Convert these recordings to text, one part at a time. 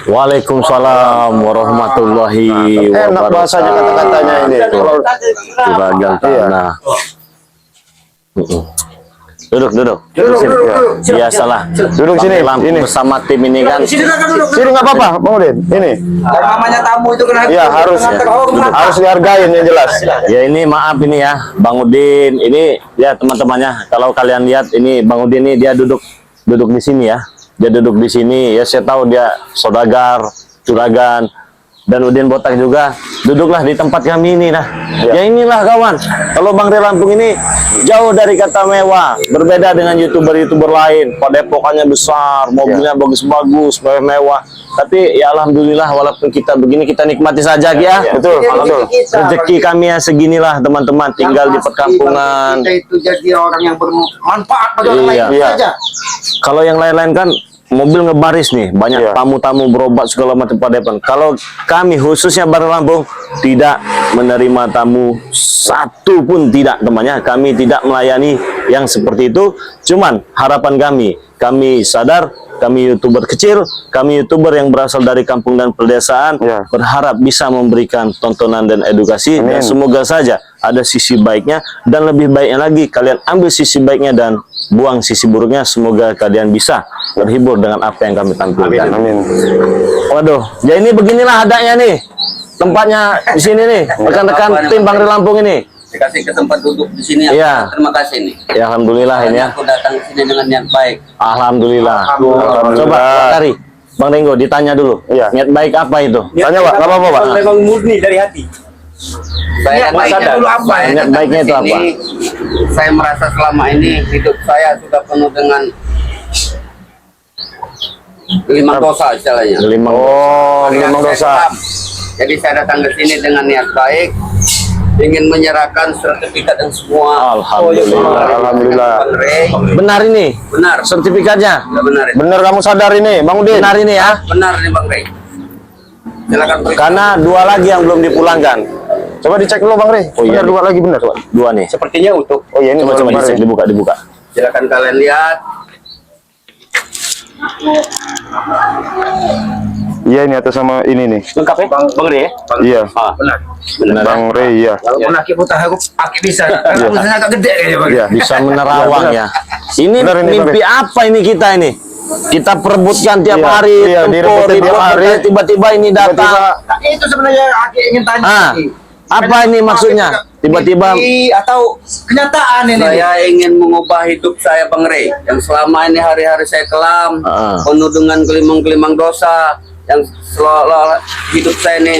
Waalaikumsalam warahmatullahi wabarakatuh. Enak bahasanya kata-katanya ini. Juragan tanah. Duduk. Biasalah. Duduk sini. Ini bersama tim ini kan. Sini nggak apa-apa, Bang Udin. Ini. Namanya tamu itu kan. Iya harus dihargain yang jelas. Ya ini maaf ini ya, Bang Udin. Ini ya teman-temannya. Kalau kalian lihat ini Bang Udin ini dia duduk di sini ya. Dia duduk di sini. Ya saya tahu dia saudagar, juragan. Dan Udin Botak juga duduklah di tempat kami ini lah. Ya inilah kawan. Kalau Bang Rey Lampung ini jauh dari kata mewah, berbeda dengan youtuber lain. Padepokannya besar, mobilnya bagus-bagus, mewah. Tapi ya alhamdulillah walaupun kita begini kita nikmati saja ya. Betul. Rezeki kami ya seginilah teman-teman, tinggal di perkampungan. Kita itu jadi orang yang bermanfaat bagi orang lain saja. Kalau yang lain-lain kan mobil ngebaris nih, banyak tamu-tamu berobat segala macam padepokan. Kalau kami khususnya Bang Rey Lampung tidak menerima tamu satu pun tidak temannya. Kami tidak melayani yang seperti itu. Cuman harapan kami sadar kami youtuber kecil, kami youtuber yang berasal dari kampung dan pedesaan, berharap bisa memberikan tontonan dan edukasi. Dan semoga saja ada sisi baiknya dan lebih baiknya lagi kalian ambil sisi baiknya dan buang sisi buruknya. Semoga kalian bisa terhibur dengan apa yang kami tampilkan. Amin. Waduh, ya ini beginilah adanya nih tempatnya di sini nih, rekan-rekan tim Bang Rey Lampung ini. Dikasih ke tempat duduk di sini. Iya. Terima kasih nih. Ya alhamdulillah ini ya. Aku datang ke sini dengan niat baik. Alhamdulillah. Coba Kari, Bang Renggo ditanya dulu. Niat baik apa itu? Tanya Pak, nggak apa-apa Pak. Memang murni dari hati. Saya baiknya dulu apa ya? Niat baiknya itu apa? Saya merasa selama ini hidup saya sudah penuh dengan limang dosa istilahnya. Limang dosa. Jadi saya datang ke sini dengan niat baik, ingin menyerahkan sertifikat dan semua. Alhamdulillah. Benar ini? Benar. Sertifikatnya? Ya, benar. Bener kamu sadar ini, Bang Udin? Benar ini ya? Benar nih Bang Rey. Silakan periksa. Karena dua lagi yang belum dipulangkan. Coba dicek dulu Bang Rey. Bener dua lagi bener. Dua nih. Sepertinya utuh. Oh iya ini Coba dicek, dibuka. Silakan kalian lihat. Iya ini atas sama ini nih. Lengkap ya, Bang Rey? Iya. Benar. Bang Rey ya. Walaupun aki buta aku bisa. Karena usahanya agak gede kayaknya Bang. Iya. Bisa menerawang ya. Ini Benar ini, mimpi apa ini kita ini? Kita perebutkan tiap hari, tempur, tiap hari. Tiba-tiba ini datang. Itu sebenarnya aki ingin tanya. Apa ini maksudnya? Tiba-tiba atau kenyataan ini? Saya ingin mengubah hidup saya Bang Rey. Yang selama ini hari-hari saya kelam, penuh dengan kelimang-kelimang dosa. Yang selalu hidup saya ini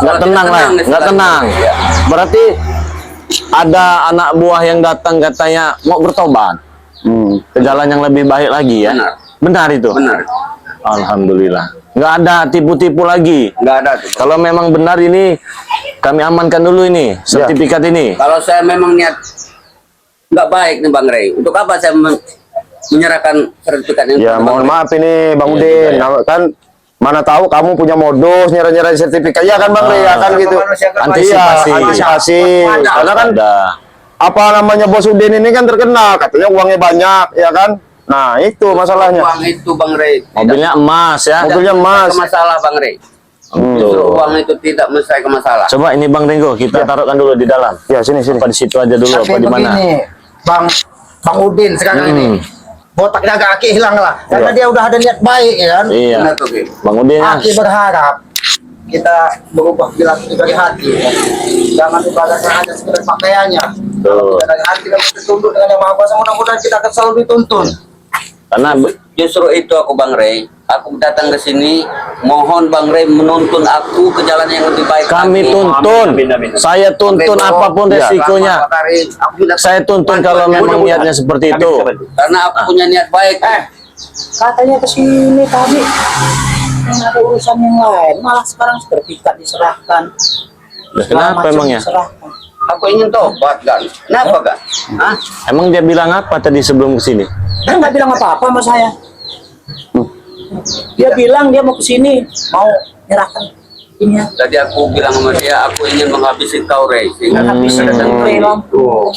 nggak tenang lah, nggak tenang. Berarti ada anak buah yang datang katanya mau bertobat ke jalan yang lebih baik lagi ya. Benar itu. Benar. Alhamdulillah. Nggak ada tipu-tipu lagi. Nggak ada. Kalau memang benar ini kami amankan dulu ini sertifikat ini. Kalau saya memang niat nggak baik nih Bang Rey, untuk apa saya menyerahkan sertifikat ini? Ya mohon maaf ini Bang Udin, kan mana tahu kamu punya modus nyerah-nyerah sertifikat ya kan Bang Rey ya kan gitu. Antisipasi. Karena kan apa namanya Bos Udin ini kan terkenal katanya uangnya banyak ya kan. Nah itu masalahnya. Uang itu Bang Rey. Mobilnya emas ya. Mobilnya emas. Masalah Bang Rey. Justru uang itu tidak menyelesaikan masalah. Coba ini Bang Renggo kita taruhkan dulu di dalam. Ya sini. Apa di situ aja dulu apa di mana? Bang Udin sekarang ini. Botaknya agak aki hilang lah. Karena dia udah ada niat baik ya kan. Iya. Bang Udin ya. Aki berharap kita berubah perilaku dari hati. Jangan ibadahnya hanya sekedar pakaiannya. Dari hati kita tunduk dengan Yang Maha Kuasa, mudah-mudahan kita akan selalu dituntun. Karena Justru itu aku Bang Rey, aku datang ke sini mohon Bang Rey menuntun aku ke jalan yang lebih baik. Kami tuntun, saya tuntun apapun resikonya. Saya tuntun kalau memang niatnya seperti itu. Karena aku punya niat baik. Katanya ke sini tadi ada urusan yang lain, malah sekarang sertifikat diserahkan. Kenapa emangnya? Aku ingin tobat kan. Kenapa kan? Emang dia bilang apa tadi sebelum kesini? Dia nggak bilang apa-apa sama saya. Dia bilang dia mau kesini, mau menyerahkan ini ya. Tadi aku bilang sama dia, aku ingin menghabisi kau Rey. Sehingga Habis datang Rey Lampung.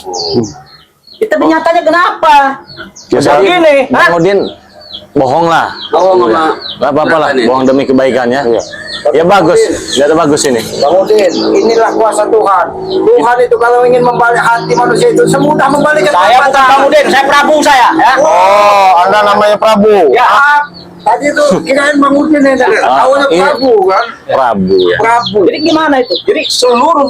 Kita nyatanya kenapa? Jadi Begini, Bang Udin bohong lah. Bohong sama Gak apa-apa lah, berapa ini? bohong demi kebaikan ya. Ya bagus, lihat bagus ini. Bang Udin, inilah kuasa Tuhan. Tuhan itu kalau ingin membalik hati manusia itu semudah membalikkan. Saya bukan Bang Udin, saya Prabu saya. Ya. Oh, Anda namanya Prabu. Ya, tadi itu kirain Bang Udin yang tadi. Tahunya ini- Prabu kan? Prabu ya. Prabu. Jadi gimana itu? Jadi seluruh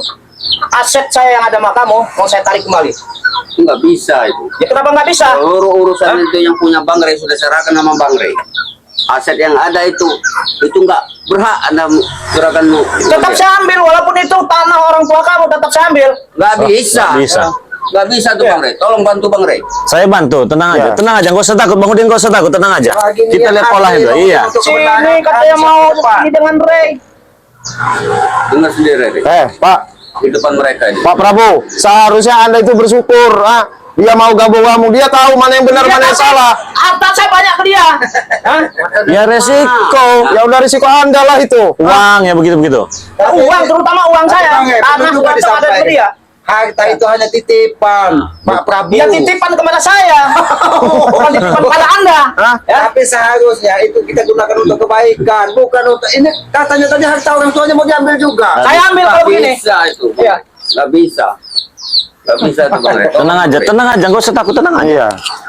aset saya yang ada sama kamu mau saya tarik kembali. Nggak bisa itu. Ya kenapa nggak bisa? Seluruh urusan itu yang punya Bang Rey sudah serahkan sama Bang Rey. Aset yang ada itu nggak berhak Anda serahkan. Tetap saya ambil walaupun itu tanah orang tua kamu tetap saya ambil. Nggak bisa. nggak bisa. Nggak bisa tuh Bang Rey. Tolong bantu Bang Rey. Saya bantu, tenang aja, Ya. tenang aja, nggak usah takut, Bang Udin nggak usah takut, tenang aja. Lagi Kita niat lihat pola hati itu, untuk iya. kebenaran Sini katanya hati mau depan. ini dengan Ray. Dengar sendiri Rey. Pak, Di depan mereka ini. Pak Prabu, seharusnya Anda itu bersyukur. Dia mau gabung-gabung, dia tahu mana yang benar, mana yang salah. Harta saya banyak ke dia. Hah? Ya resiko, Ya udah risiko Anda lah itu. uang ya begitu-begitu. Uang terutama uang saya. Tanah juga juga ada ke dia. Harta itu hanya titipan, Pak Prabu. Dia titipan kepada saya. Bukan titipan kepada Anda. Ya. Tapi seharusnya itu kita gunakan untuk kebaikan, bukan untuk ini. Katanya tadi harta orang tuanya mau diambil juga. Saya ambil kalau Nggak begini. bisa itu. Iya. Nggak bisa. Nggak bisa tuh Bang Rey. Tenang aja, nggak usah takut, tenang aja. Iya.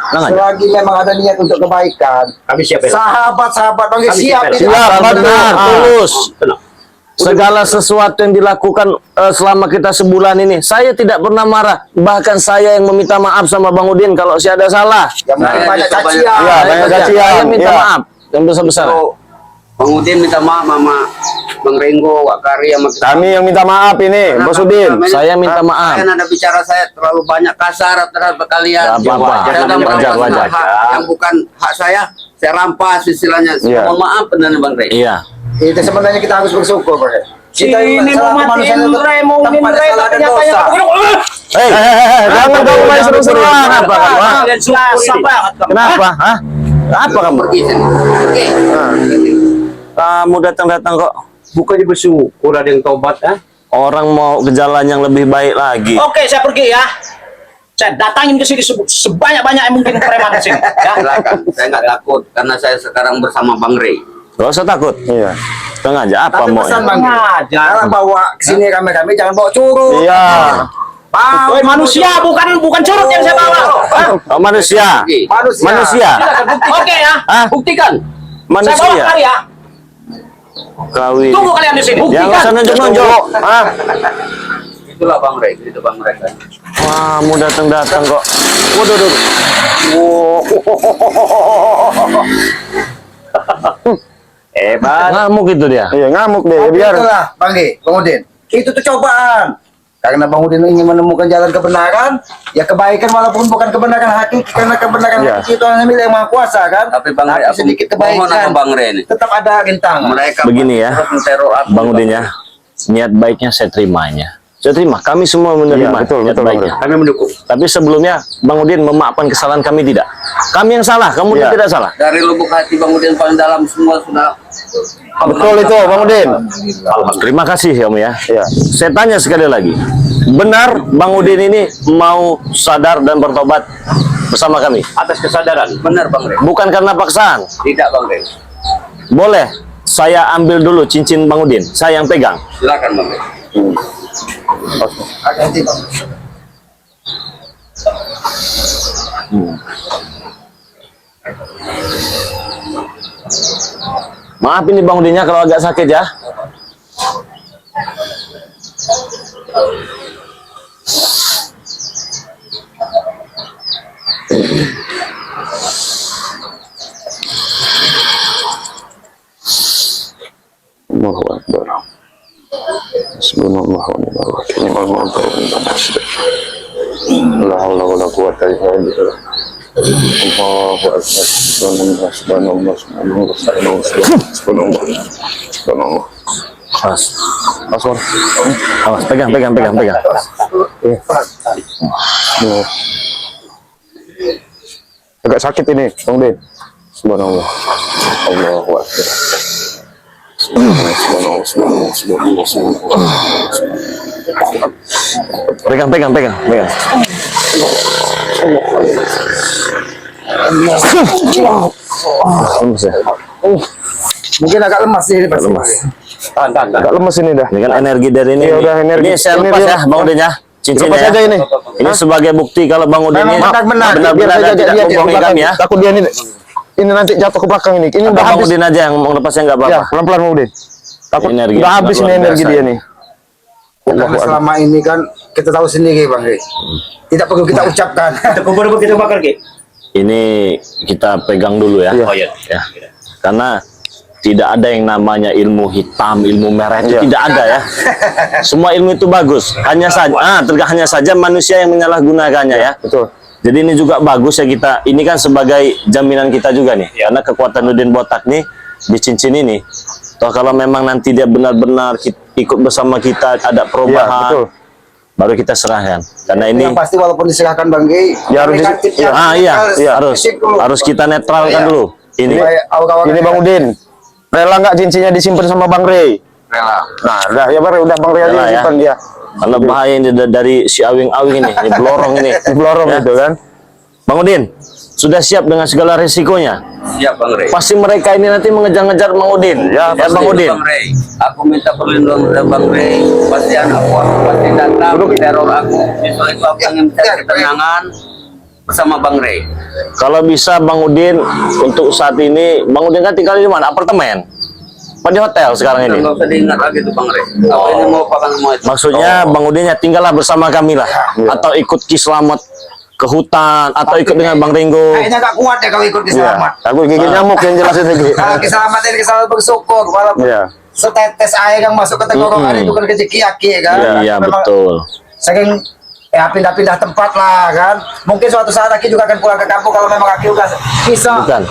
Tenang aja. Selagi memang ada niat untuk kebaikan. Kami siap ya. Sahabat-sahabat Bang siap. siap. Benar, benar, Ah. tulus. Segala sesuatu yang dilakukan selama kita sebulan ini, saya tidak pernah marah. Bahkan saya yang meminta maaf sama Bang Udin kalau saya ada salah. Ya mungkin Nah, banyak itu banyak- cacian. Iya, banyak Saya cacian. minta Iya. maaf yang besar-besar. So, Bang Udin minta maaf sama Bang Renggo, Wak Kari sama kita. Kami yang minta maaf ini, Karena Bos Udin. kami- Saya minta maaf. Saya nada bicara saya terlalu banyak kasar terhadap kalian. Nggak apa-apa. Saya Wajar, sudah wajar, merampas wajar. hak yang bukan hak saya rampas istilahnya. Iya. Mohon maaf benar Bang Rey. Iya. Itu sebenarnya kita harus bersyukur, Bang. Kita Ini mau matiin Ray, mau ini Ray, tapi nyatanya Hei, Jangan kamu main seru-seruan. Kenapa kamu? ha? biasa banget kamu. Kenapa? Hah? Apa kamu? Pergi sini. Pergi. Kamu datang-datang kok. Bukannya bersyukur ada yang tobat, ha? Orang mau ke jalan yang lebih baik lagi. Oke, saya pergi ya. Saya datangin ke sini sebanyak-banyak yang mungkin preman ke sini. Ya. Silakan. Saya nggak takut karena saya sekarang bersama Bang Rey. Gak usah takut. Iya. Tenang aja. Apa Tapi mau? pesan Bang, jangan bawa ke sini kami jangan bawa curut. Iya. Woi manusia, bukan curut yang saya bawa. Hah? Oh, manusia. Pergi. Manusia. Oke ya, Hah? buktikan. Saya bawa Manusia. kali ya. Kawin. Tunggu kalian di sini. Yang Buktikan. usah nunjuk-nunjuk. Ah. Itulah Bang Rey. Itu Bang Rey. Wah, mau datang-datang kok. Waduh, waduh. Hebat. Ngamuk itu dia. Iya, ngamuk deh. Biar Itulah, Bang Udin. Itu tuh cobaan. Karena Bang Udin ingin menemukan jalan kebenaran, ya kebaikan walaupun bukan kebenaran hakiki, karena kebenaran Iya. hakiki itu hanya milik Yang Maha Kuasa kan. Tapi Bang Rey, aku sedikit mohon kebaikan sama Bang Rey nih. tetap ada rintangan. Mereka Begini ya, teror aku. Bang Udin ya. Niat baiknya saya terimanya. Saya terima. Kami semua menerima Iya, betul, niat betul, Bang baiknya. Kami mendukung. Tapi sebelumnya Bang Udin memaafkan kesalahan kami tidak. Kami yang salah, kamu Iya. tidak salah. Dari lubuk hati Bang Udin paling dalam semua sudah. betul itu, Bang Udin. Terima kasih Om ya. Iya. Saya tanya sekali lagi. Benar Bang Udin ini mau sadar dan bertobat bersama kami? Atas kesadaran. Benar Bang Rey. Bukan karena paksaan. Tidak Bang Rey. Boleh saya ambil dulu cincin Bang Udin. Saya yang pegang. Silakan Bang Rey. Hati-hati, Bang. Maaf ini Bang Udinnya kalau agak sakit ya. Allahu Akbar. Bismillah wa ni'mal wakil, ni'mal mawdu wa ni'mal nasir. La haula wa la quwwata illa billah. Allahu Akbar. Subhanallah, subhanallah, subhanallah, subhanallah, subhanallah. Awas. Asal. Awas, pegang. Ya. Agak sakit ini, Bang Udin. Subhanallah. Allahu Akbar. Subhanallah, subhanallah, subhanallah, subhanallah. Pegang. Lemes ya. Mungkin agak lemas sih ini pasti. Tahan. Agak lemes ini dah. Ini kan energi dari ini. Iya, udah energi. Ini saya Ini lepas dia. ya, Bang Udin ya. Cincinnya Lepas ya. aja ini. Ini sebagai bukti kalau Bang Udin ini Memang benar. Biar benar-benar saya tidak dia membohongi kami ya. Takut dia ini nanti jatuh ke belakang ini. Ini Atau udah Bang habis. Udin aja yang mau lepasnya nggak Ya, apa-apa. pelan-pelan Bang Udin. Takut Energi udah habis luar ini energi biasa. dia nih. Karena selama ini kan kita tahu sendiri Bang Rey. Tidak perlu kita ucapkan. Kita kubur kita bakar Ki. Ini kita pegang dulu ya. Oh iya. Ya. Karena tidak ada yang namanya ilmu hitam, ilmu merah itu Iya. tidak ada ya. Semua ilmu itu bagus. Hanya saja manusia yang menyalahgunakannya ya. Betul. Jadi ini juga bagus ya kita. Ini kan sebagai jaminan kita juga nih. Karena kekuatan Udin Botak nih di cincin ini. Toh kalau memang nanti dia benar-benar ikut bersama kita ada Iya, perubahan, betul. baru kita serahkan. Karena ini Yang pasti walaupun diserahkan Bang Rey, Ya, harus negatifnya harus kita netralkan dulu. Ini Supaya awal-awal Ini Bang Udin. Rela nggak cincinnya disimpan sama Bang Rey? rela. Nah, udah ya Bang Rey, udah Bang Rey aja Rela ya. simpan dia. karena bahaya ini dari si awing-awing ini blorong ini. Blorong Ya. itu kan. Bang Udin, sudah siap dengan segala resikonya? Siap Bang Rey. Pasti mereka ini nanti mengejar-ngejar Bang Udin. Ya, Pasti Bang Udin. Bang Rey. Aku minta perlindungan dari Bang Rey. Pasti anakku pasti datang teror aku. Soal itu aku ingin mencari ketenangan bersama Bang Rey. Kalau bisa Bang Udin untuk saat ini, Bang Udin kan tinggal di mana? Apartemen? Apa di hotel sekarang ini? Nggak usah diingat lagi tuh Bang Rey. Aku ini mau pakai semua itu. Maksudnya Bang Udin ya tinggallah bersama kami lah, atau ikut Ki Slamet ke hutan, atau ikut dengan Bang Ringgo. Kayaknya gak kuat ya kalau ikut Iya. diselamat. Aku gigit nyamuk yang jelasin lagi. Keselamat ini keselamat bersyukur walaupun Iya. setetes air yang masuk ke tenggorokan itu kan rezeki aki kan. Iya Memang betul. Saking pindah-pindah tempat lah kan. Mungkin suatu saat Aki juga akan pulang ke kampung kalau memang Aki udah bisa. Bukan.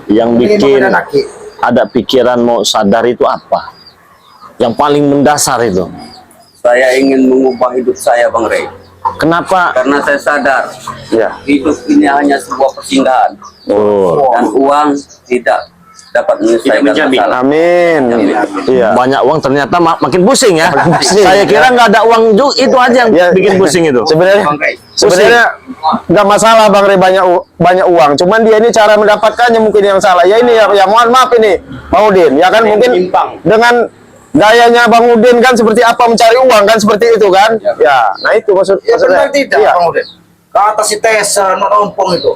Yang Ini bikin mengenai Aki. ada pikiran mau sadar itu apa? Yang paling mendasar itu. Saya ingin mengubah hidup saya Bang Rey. Kenapa? Karena saya sadar Iya. hidup ini hanya sebuah persinggahan Oh, dan uang tidak dapat menyelesaikan menjamin. masalah. Amin. Iya. banyak uang ternyata makin pusing ya. Saya kira nggak ada uang juga, itu aja yang Ya. bikin pusing itu. Sebenarnya Bang Rey. sebenarnya nggak masalah Bang Rey banyak uang. Cuman dia ini cara mendapatkannya mungkin yang salah. Ya ini ya mohon maaf ini Bang Udin. Ya kan mungkin menyimpang. dengan gayanya Bang Udin kan seperti apa mencari uang kan seperti itu kan? Ya, nah itu Ya benar maksudnya. tidak Iya. Bang Udin. Kata si Tessa numpung itu.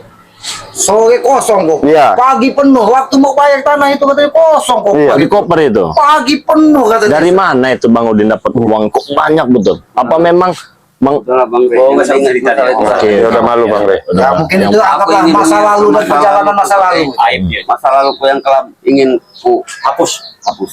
Sore kosong kok. Iya. Pagi penuh. Waktu mau bayar tanah itu katanya kosong kok. Iya. Di koper itu. Pagi penuh katanya. Dari mana itu Bang Udin dapat uang kok banyak betul? Apa memang Bang Itulah Bang Rey. Oh, Jangan nggak ingat cerita masalah dia. itu. Oke, Ya udah malu Bang Rey. Udah, Ya mungkin yang- itu anggaplah ingin masa lalu dan masa perjalanan lalu. masa lalu. Aib dia. Masa laluku yang kelam ingin ku Hapus. hapus.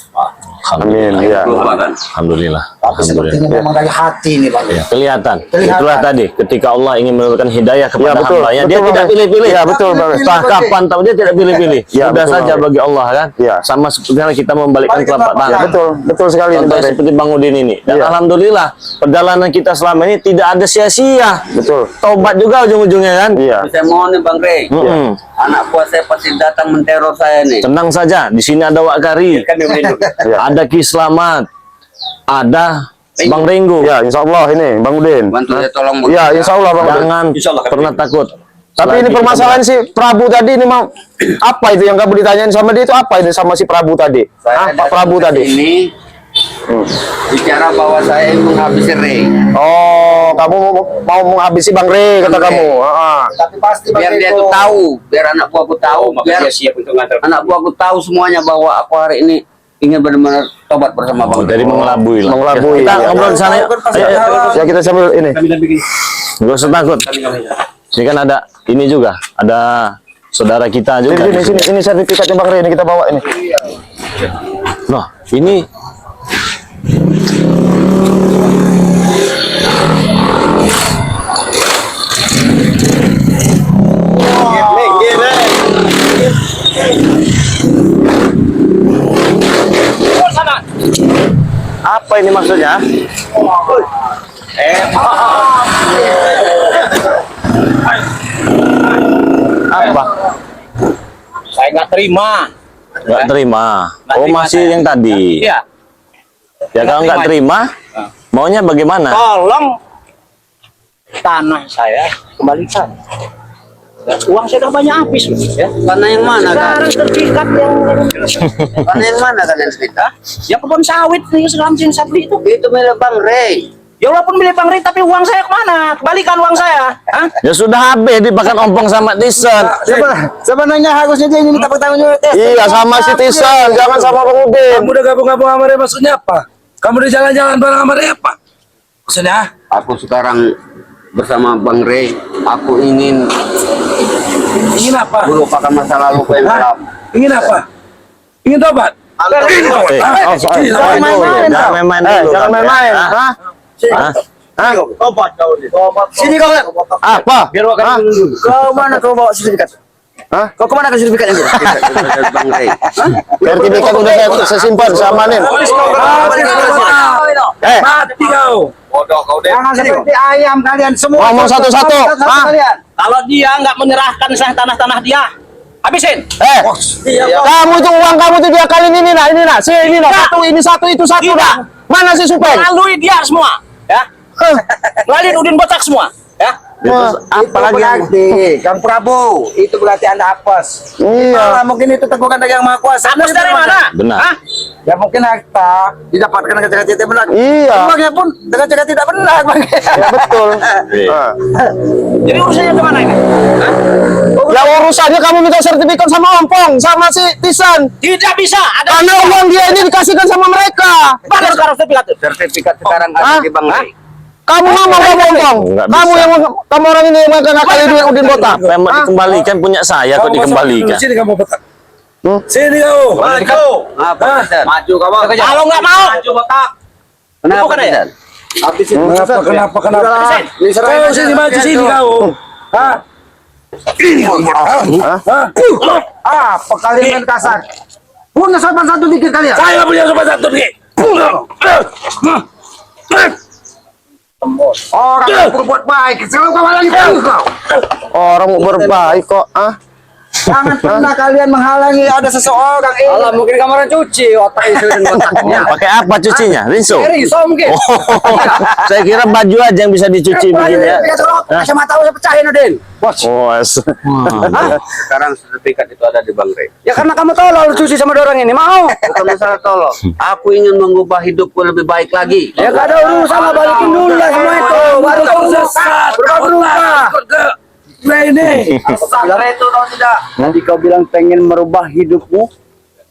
Amin. Iya. Lupakan. Alhamdulillah. Tapi sepertinya memang dari hati nih Bang. Ya, kelihatan. Kelihatan. Itulah tadi ketika Allah ingin menurunkan hidayah kepada Ya, betul. hambanya, dia Betul, tidak Bang. pilih-pilih. Ya, betul, Bang. Entah kapan tahu dia tidak pilih-pilih. Ya, Sudah betul, saja Bang. bagi Allah kan. Ya. Sama seperti halnya kita membalikkan Balikan telapak telapak tangan. tangan. Betul, betul sekali Bang Contohnya Rey. seperti Bang Udin ini. Dan Iya. alhamdulillah perjalanan kita selama ini tidak ada sia-sia. Betul. Tobat juga ujung-ujungnya kan. Iya. Saya mohon nih Bang Rey. Mm-mm. Anak buah saya pasti datang menteror saya nih. Tenang saja, di sini ada Wak Kari, Kan dia melindungi. Ya. ada Ki Slamet, ada Bang Ringgo. Ya, insya Allah ini Bang Udin. Bantu saya tolong Bang. Ya, insya Allah Bang Udin. Jangan Insya Allah, pernah takut. Tapi ini Selagi permasalahan si Prabu tadi ini mau apa itu yang kamu ditanyain sama dia itu apa itu sama si Prabu tadi? Saya Pak Prabu tadi. Ini bicara bahwa saya ingin menghabisi Rey. Oh, kamu mau menghabisi Bang Rey kata Bang Rey. kamu. Ah. Tapi pasti Bang Biar dia Rey tuh tahu, biar anak buahku tahu, Oh, maka biar dia siap untuk ngantar. anak buahku tahu semuanya bahwa aku hari ini ingin benar-benar tobat bersama Oh, Bang jadi Rey. mengelabui lah. Mengelabui, Kita ya. ngobrol di sana yuk. Ayo, ayo. Ya kita sambil ini. Kami dan bikin. Nggak usah takut. Ini kan ada ini juga, ada saudara kita juga. Sini, di sini, sini. ini sertifikatnya Bang Rey ini kita bawa ini. Nah, ini Oh, sana. apa ini maksudnya? Apa? Saya nggak terima. Nggak terima. Nggak Oh, terima masih saya. yang tadi. Iya. Ya kalau nggak terima, maunya bagaimana? Tolong tanah saya kembalikan. Uang saya udah banyak habis loh. Ya. Tanah yang mana kan? Sekarang sertifikat yang Tanah yang mana kalian cerita? yang kebun sawit nih sekarang saya beli itu. Itu milik Bang Rey. Ya walaupun milik Bang Ri, tapi uang saya kemana? Kembalikan uang saya. Hah? Ya sudah habis dimakan ompong sama Tisan. Sebenarnya harusnya dia ini minta pertanggung jawaban. Iya sama si Tisan, jangan sama Bang Udin. Kamu udah gabung-gabung sama Rey maksudnya apa? Kamu udah jalan-jalan bareng sama Rey apa? Maksudnya? Aku sekarang bersama Bang Rey. Aku ingin Ingin apa? melupakan masa lalu yang kelam. Ingin apa? Ingin tobat? Jangan main-main dulu. Jangan main-main. Hah? Hah? Hah? Sini kau lihat. Apa? Hah? Kau mana kau bawa sertifikat? Hah? Kau kemana ke sertifikatnya? Dari Bang Rey. Sertifikat udah saya simpan, saya amanin. Mati kau. Jangan seperti ayam kalian semua. Ngomong satu-satu. Hah? Kalau dia nggak menyerahkan tanah-tanah dia, habisin. Kamu itu uang kamu itu dia kali ini nak, ini nak, satu ini satu itu satu Tidak. nak. Mana si Supeng? Melalui dia semua, ya. Melalui Udin Botak semua, ya. Apalagi Kang Prabu, itu berarti Anda apes. Iya. Mungkin itu tegukan dari Yang Maha Kuasa. Hapus dari mana? Benar. Hah? Ya mungkin harta didapatkan dengan cara tidak benar. Iya. Uangnya pun dengan cara tidak benar. Ya betul. Ah. Jadi urusannya kemana ini? Hah? Ya urusannya kamu minta sertifikat sama Ompong, sama si Tisan. Tidak bisa. Ada Karena uang dia ini dikasihkan sama mereka. mana sekarang sertifikat? Sertifikat sekarang Hah? ada di Bang Rey. Kamu ngomong kamu Ompong. Nggak Kamu bisa. yang kamu orang ini yang makan kali duit Udin Botak. Memang dikembalikan punya saya kok dikembalikan. Sini kamu petak. Hmm? Sini kau. Maju. Apa Tisan? Maju kamu. Kalau nggak mau, maju Botak. Kenapa Bukan ya? Tisan? Kenapa? Kau sini maju sini kau. Hah? Apa kalian main kasar? Punya sopan satu dikit kalian. Saya punya sopan satu nih. Orang yang berbuat baik, selalu kau halangi kau. Orang mau berbaik kok, ah? Jangan pernah kalian menghalangi ada seseorang. Alah mungkin kamar cuci otak itu dan otaknya. Pakai apa cucinya? Rinso? Rinso mungkin. Saya kira baju aja yang bisa dicuci begini ya. Kacamata saya pecahin Udin. Oh, Sekarang sertifikat itu ada di Bang Rey. Ya karena kamu tolol cuci sama orang ini mau. Bukan masalah tolong. Aku ingin mengubah hidupku lebih baik lagi. Ya gak ada urusan lah, balikin dulu lah semua itu. Baru kamu Sesat. berubah. Ini. Bang Rey itu kau tidak. Nanti kau bilang pengen merubah hidupmu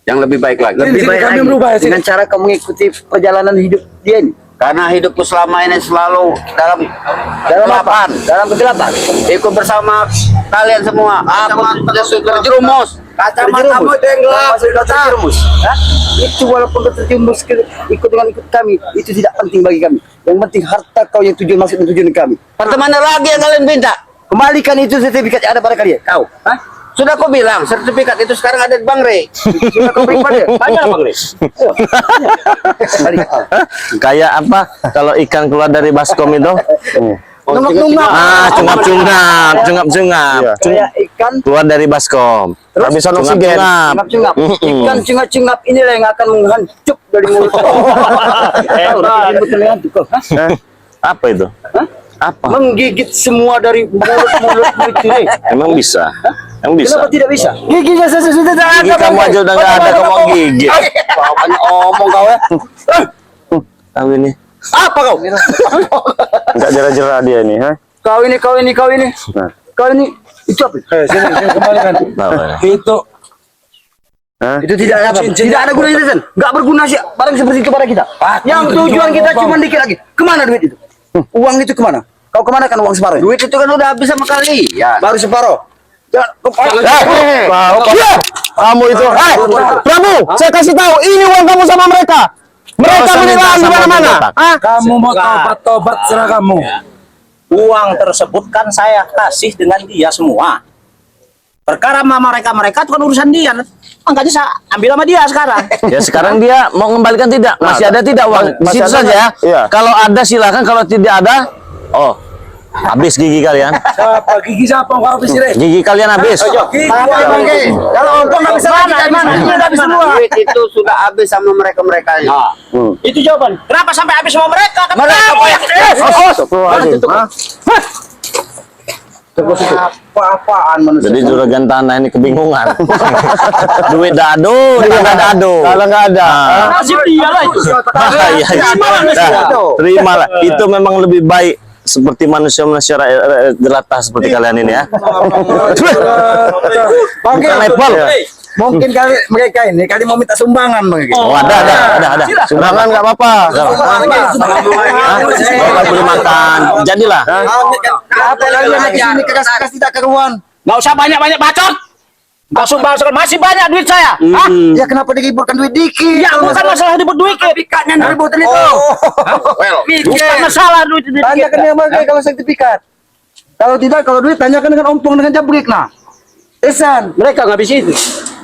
Yang lebih baik lagi. Lebih baik kami berubah ya, sini. dengan cara kamu mengikuti perjalanan hidup dia ini. Karena hidupku selama ini selalu dalam kegelapan. Dalam kegelapan. Ikut bersama kalian semua. Aku sudah terjerumus. Kacamatamu itu yang gelap. Terjerumus. Itu walaupun kau terjerumus ikut dengan ikut kami, itu tidak penting bagi kami. Yang penting harta kau yang tujuan maksud dan tujuan kami. Harta mana lagi yang kalian minta? Kembalikan itu sertifikat yang ada pada kalian. Kau. Hah? Sudah aku bilang, sertifikat itu sekarang ada di Bang Rey. Sudah kau berikan dia. Banyak Bang Ri. kayak apa? Kalau ikan keluar dari baskom itu? Nungap-nungap. Cungap-cungap. Kayak ikan Keluar dari baskom. Habisan oksigen. cungap-cungap. Ikan cungap-cungap inilah yang akan menghancup dari mulut. Hebat. Apa itu? Apa? Menggigit semua dari mulut-mulut itu. Emang bisa? Emang bisa? Kenapa tidak bisa? Giginya sudah tidak Gigi ada. kamu aja udah nggak ada, kamu mau gigit. Banyak omong kau ya. Tahu ini? Apa kau? Enggak jera-jera dia nih, ha? Kau ini. Nah. Kau ini. Itu apa? Sini kembalikan. Tahu ya? Itu Hah? Itu tidak ada apa? Tidak ada gunanya, Sen. Enggak berguna sih barang seperti itu kepada kita. Yang tujuan kita cuma dikit lagi. Kemana duit itu? Uang itu kemana? Kau kemana kan uang separuh? Duit itu kan udah habis sama kali. Ya. Baru separuh. Kamu itu, Prabu, saya kasih tahu, ini uang kamu sama mereka. Mereka Nggak usah minta menilai di sama mana-mana. Botak. Hah? kamu mau tobat serah kamu. Uang tersebut kan saya kasih dengan dia semua. Perkara sama mereka itu kan urusan dia. Makanya saya ambil sama dia sekarang. Ya sekarang dia mau mengembalikan tidak? Masih ada tidak uang? Di Masih situ ada, saja. iya. Kalau ada silakan, kalau tidak ada, oh habis gigi kalian. Siapa gigi siapa kau habis ini? Gigi kalian habis. Gigi. Kalau Ompong nggak bisa lagi dari mana? Dia nggak bisa semua. Duit itu sudah habis sama mereka-mereka. Itu jawaban. Kenapa sampai habis sama mereka? Kan Mereka kamu yang Astagfirullahaladzim. Hah? Apa-apaan manusia. Jadi juragan tanah ini kebingungan. Duit dado, tanah dado. Kalau nggak ada. Nasib dia lah itu. Iya, terimalah. Itu memang lebih baik seperti manusia-manusia jelata seperti kalian ini ya. Bukan level. Mungkin kali mereka ini kali mau minta sumbangan mereka. Oh, ada. Sumbangan nggak apa-apa. Kalau beli makan, jadilah. Apa lagi yang di sini keras-keras tidak keruan? Nggak usah banyak-banyak bacot. Langsung masih banyak duit saya. Hah? Ya kenapa diributkan duit dikit? Ya bukan masalah ribut duit. Sertifikatnya ributan itu. Bukan masalah duit dikit. Tanyakan dia mereka kalau sertifikat. Kalau tidak, kalau duit tanyakan dengan ompong dengan jabrik nah. Esan, Mereka nggak bisa itu.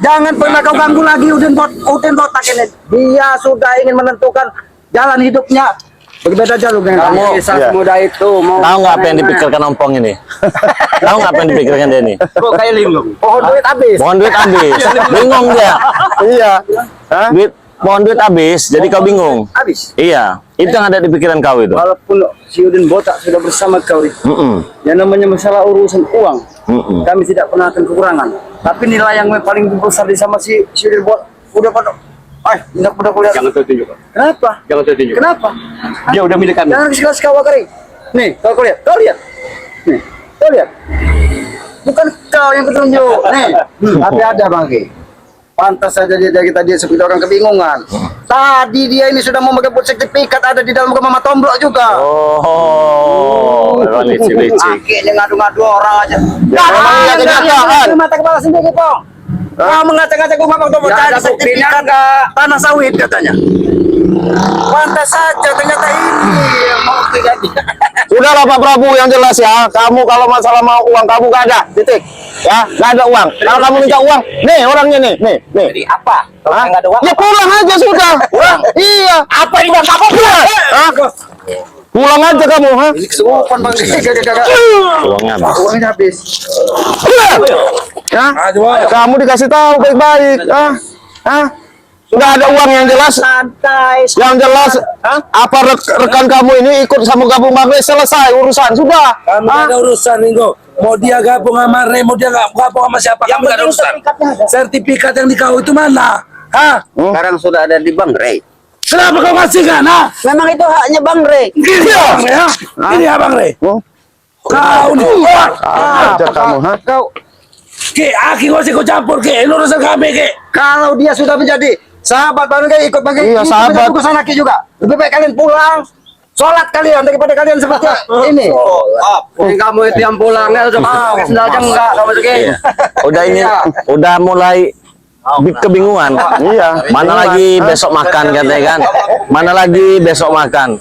jangan pernah kau ganggu lagi Udin botak ini. Dia sudah ingin menentukan jalan hidupnya. Berbeda jalur dengan Kamu- Bisa iya. semudah itu. Mau Tahu nggak apa yang dipikirkan ompong ini? Tahu nggak apa yang dipikirkan dia ini? Kok kayak linglung. pohon duit habis. Mohon duit habis, bingung dia. Iya. Hah? Mohon duit habis, jadi kau bingung. Habis. Iya, itu yang ada di pikiran kau itu. Walaupun si Udin botak sudah bersama kau, Mm-mm, yang namanya masalah urusan uang, mm-mm. kami tidak pernah akan kekurangan. Tapi nilai yang paling besar di sama si Udin botak udah pada. Tidak udah kulihat. Jangan tertunjuk. Kenapa? Jangan tertunjuk. Kenapa? Dia udah milik kami. Jangan sekelas kau kari. Nih, kau lihat, Nih, kau lihat. Bukan kau yang ketunjuk. Nih, tapi ada Bang Ki. Pantas saja dia seperti orang kebingungan. Tadi dia ini sudah mau merebut sertifikat ada di dalam rumah Mama Tomblok juga. Oh, memang licik-licik. Akhirnya ngadu-ngadu orang aja. Memang iya kenyataan. Mata kepala sendiri, Pong. Kau mengacak-ngacak rumah Bang Tomblok cari sertifikat tanah sawit katanya. Pantas saja ternyata ini yang mau terjadi. Sudahlah Pak Prabu, yang jelas ya, kamu kalau masalah mau uang kamu nggak ada, titik. Ya, nggak ada uang. Kalau kamu minta uang, nih orangnya nih. Jadi apa? Kalau Hah? nggak ada uang. Ya pulang aja sudah. Pulang. Iya. Apa yang nggak apa pulang? Hah? Pulang aja kamu, ha? Ini kesurupan Bang. Uangnya habis. Uangnya habis. Ya? Kamu dikasih tahu baik-baik, ah? Sudah ada uang yang jelas. Santai. Yang jelas, apa rekan kamu ini ikut sama gabung Bang Rey, selesai urusan sudah. Kamu nggak ada urusan, Ringo. Mau dia gabung sama Rey, mau dia nggak gabung sama siapa, kamu nggak ada urusan. Sertifikat yang di kau itu mana? Hah? Sekarang sudah ada di Bang Rey. Kenapa kau kasih kan? Hah? Memang itu haknya Bang Rey. Gini ya, Bang Rey, ha? Gini ya, Bang Rey. Kau nih, Aja kamu, ha? Kau Aki kau sih kau campur, Ki. Ini urusan kami, Ki. kalau dia sudah menjadi sahabat Bang Rey ikut Bang Rey. Iya, sahabat. Ke sana Ki juga. Lebih baik kalian pulang. Sholat kalian daripada kalian seperti ini. Yang kamu itu yang pulangnya udah pakai sendal aja enggak kamu tuh Ki. Udah ini, udah mulai kebingungan. Iya. Mana lagi besok makan katanya kan? Mana lagi besok makan?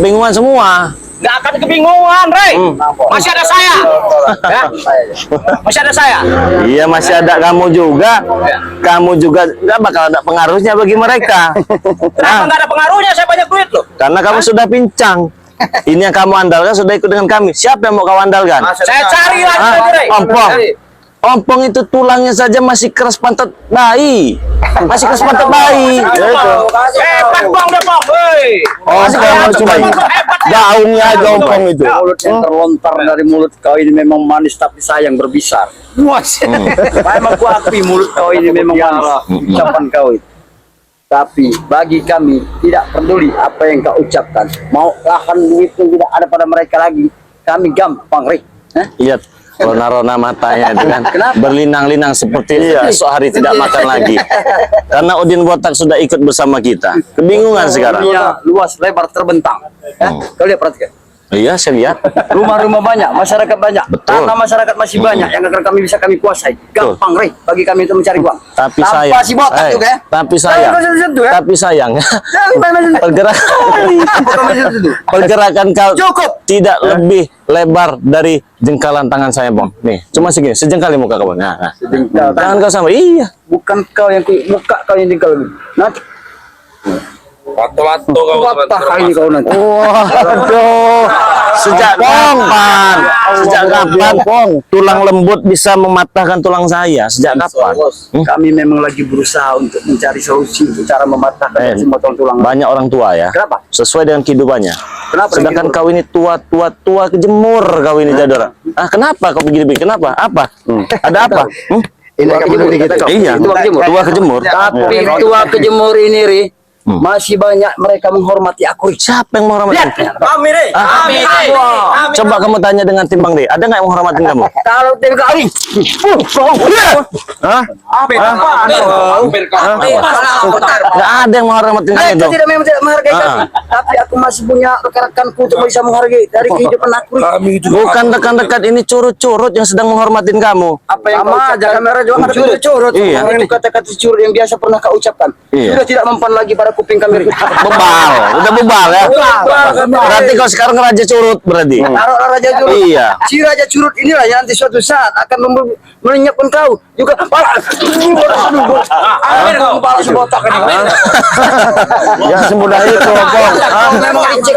Bingungan semua. Nggak akan kebingungan, Rey. Masih ada saya. Ya? Masih ada saya. Iya, masih ada kamu juga. Kamu juga nggak bakal ada pengaruhnya bagi mereka. Kenapa nggak ada pengaruhnya? Saya banyak duit loh. Karena kamu sudah pincang. Ini yang kamu andalkan sudah ikut dengan kami. Siapa yang mau kamu andalkan? Saya cari lagi, Ah, Rey. Ompong. Ompong itu tulangnya saja masih keras pantat bayi. Masih keras pantat bayi. Hebat bang, udah bang. Hei. Ompong cuma daunnya aja ompong itu. Mulut yang terlontar dari mulut kau ini memang manis tapi sayang berbisar. Memang ku akui mulut kau ini memang manis. Ucapan kau itu. Tapi bagi kami tidak peduli apa yang kau ucapkan. Mau lahan duit itu tidak ada pada mereka lagi. Kami gampang, Rey. Lihat rona-rona matanya itu kan berlinang-linang seperti esok hari tidak makan lagi. Karena Udin Botak sudah ikut bersama kita. Kebingungan sekarang. Dunia luas, lebar, terbentang. Kau lihat perhatikan. Iya, saya lihat. Rumah-rumah banyak, masyarakat banyak, tanah masyarakat masih banyak yang agar kami bisa kami kuasai. Gampang, Rey, bagi kami untuk mencari uang. Tapi Tanpa sayang. si botak juga ya. Tapi sayang. Jangan sentuh, ya. Tapi sayang. Jangan main sentuh. Pergerakan kau Cukup. tidak lebih lebar dari jengkalan tangan saya, Bang. Nih, cuma segini, sejengkal muka kau, Bang. Nah, nah. Sejengkal. Tangan kau sama. Iya. Bukan kau yang muka kau yang tinggal lebih. Nanti Lato-lato kau. patah kali kau nanti. Waduh. Sejak kapan? Sejak kapan tulang lembut bisa mematahkan tulang saya? Sejak kapan? Kami memang lagi berusaha untuk mencari solusi untuk cara mematahkan semua tulang. Banyak orang tua ya. Kenapa? Sesuai dengan kehidupannya. Sedangkan kau ini tua kejemur kau ini Jador. Ah, kenapa kau begini? Kenapa? Apa? Ada apa? Ini agak benar dikit. Iya, tua kejemur. Tapi tua kejemur ini, Ri, masih banyak mereka menghormati aku. Siapa yang menghormati? Kami deh. Kami deh. Coba kamu tanya dengan timbang deh. Ada nggak yang menghormati kamu? Kalau tim kau, Hah? Nggak ada yang menghormati kamu mereka dong. tidak memang tidak menghargai kami. Tapi aku masih punya rekan-rekanku untuk bisa menghargai dari kehidupan aku. Kami juga. Bukan dekat-dekat ini curut-curut yang sedang menghormatin kamu. Apa yang kau ucapkan? Kamera juga ada curut. Iya. Itu kata-kata curut yang biasa pernah kau ucapkan. Iya. Sudah tidak mempan lagi pada kuping kami. Bebal, udah bebal ya. Berarti kau sekarang raja curut berarti. Taruhlah Raja Curut. Iya. Si Raja Curut inilah yang nanti suatu saat akan melenyapkan kau. Juga kepala sebotak ini. Ya semudah itu, Bang. Memang licik.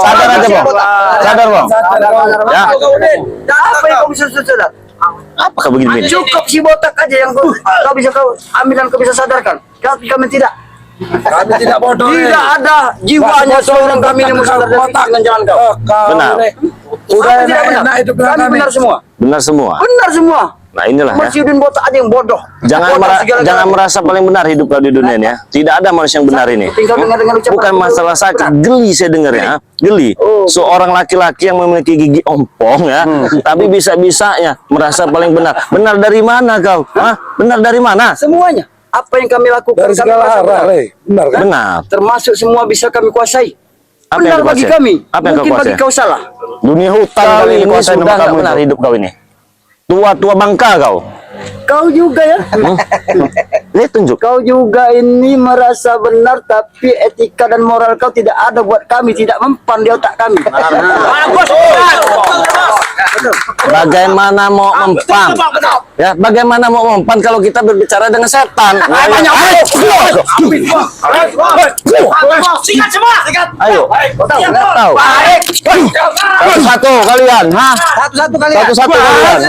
Sadar aja, Bang. Sadar, Bang. Ya. Apa yang kau bisa sadar? Apa kau begini? Cukup si botak aja yang kau bisa kau ambil dan kau bisa sadarkan. Tapi kami tidak. Kami tidak bodoh. Tidak ada jiwanya seorang kami yang sadar dengan jalan kau. Benar. Udah Kami tidak benar. enak itu bilang Kami kami. benar semua. Benar semua. Benar semua. Nah, inilah ya. Masjidin botak aja yang bodoh. Jangan merasa paling benar hidup kau di dunia ini ya. Tidak ada manusia yang benar ini. Tinggal dengar ucapan Bukan itu. masalah sakit, geli saya dengar ya. Geli. Seorang laki-laki yang memiliki gigi ompong ya, tapi bisa-bisanya merasa paling benar. Benar dari mana kau? Hah? Benar dari mana? Semuanya. Apa yang kami lakukan Dari kami segala merasa arah, benar. Rey. Benar kan? Benar. Termasuk semua bisa kami kuasai. Apa Benar yang kau bagi kuasai? kami. Apa yang kau Mungkin bagi kuasai? kau salah. Dunia hutan Kau kali ini kuasain sudah sama nggak kamu benar itu. hidup kau ini. Tua bangka kau. Kau juga ya. Ini tunjuk. Kau juga ini merasa benar tapi etika dan moral kau tidak ada buat kami, tidak mempan di otak kami. Bagaimana mau mempan? Ya, bagaimana mau mempan kalau kita berbicara dengan setan? Sikat semua. Sikat. Ayo. Tahu. Satu-satu kalian, ha? Satu-satu kali. Satu-satu kalian.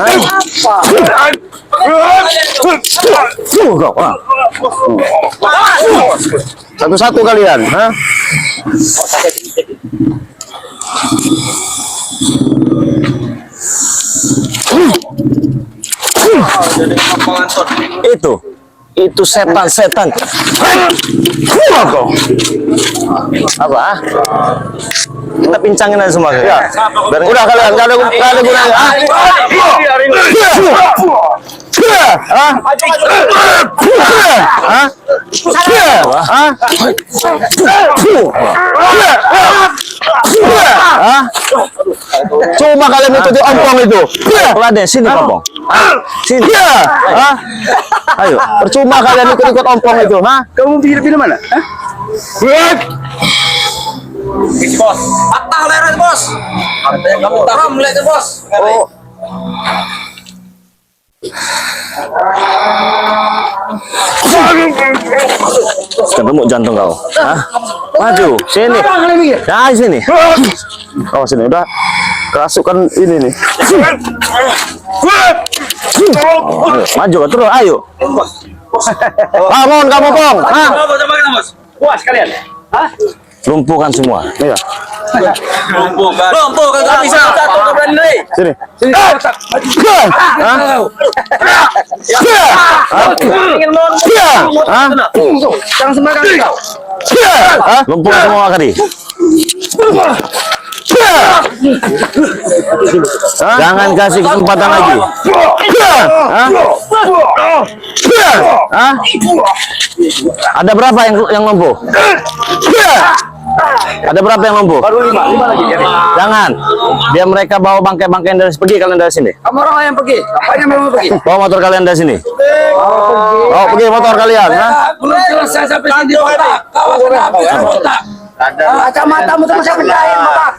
Satu-satu kalian, ha? Itu setan. Apa? Kita pincangin aja semua. Ya. Udah kalian, nggak ada gunanya. Cuma kalian itu di ompong itu. Pelan sini ompong. Sini. Ayo, percuma kalian ikut ompong itu, ha? Kamu pilih mana? Hah? Bos. Patah leres, Bos. Kamu taram lihat Bos. Oh. Ketemu jantung kau. Hah? Maju, sini. Nah, sini. Oh sini udah kerasukan ini nih. Maju terus, ayo. Bangun kamu, Pong. Hah? Coba kita, Bos. Puas kalian. Hah? Lumpuhkan semua. Iya. Lumpuh kan nggak bisa. Satu ke berani nih. Sini. Ingin non. Jangan sembarangan kau. Lumpuhkan semua kali. Jangan kasih kesempatan lagi. Hah? Ada berapa yang lumpuh? Ada berapa yang lumpuh? Baru lima lagi. Jangan. Biar mereka bawa bangkai-bangkai dari pergi kalian dari sini. Kamu orang yang pergi. Apanya memang pergi? Bawa motor kalian dari sini. Oh, pergi motor kalian, ha? Belum selesai sampai sini otak. Kau kenapa ya otak? Kacamatamu terus saya pindahin, Bapak.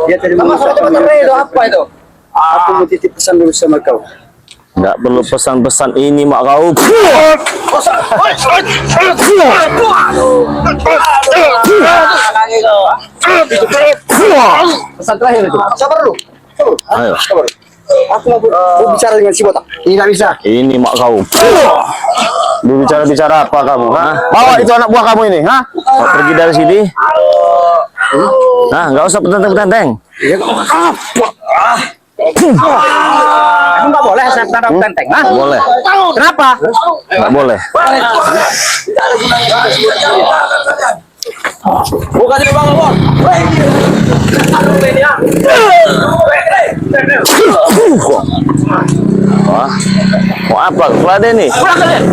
Dia tadi mau kacamata redo apa itu? Aku mau titip pesan dulu sama kau. Enggak perlu pesan-pesan ini, mak kau. Pesan terakhir itu. Sabar dulu. Ayo. Sabar. Aku mau bicara dengan si botak. Tidak bisa. Ini mak kau. Bicara-bicara apa kamu? Ha? Bawa itu anak buah kamu ini, ha? Mau pergi dari sini. Nah, nggak usah petenteng-petenteng. Emang nggak boleh saya tanda tenteng, ha? Nggak boleh. Kenapa? Nggak boleh. Bukan di bang bos. Wah, mau apa? Kepala nih. Pulang kalian.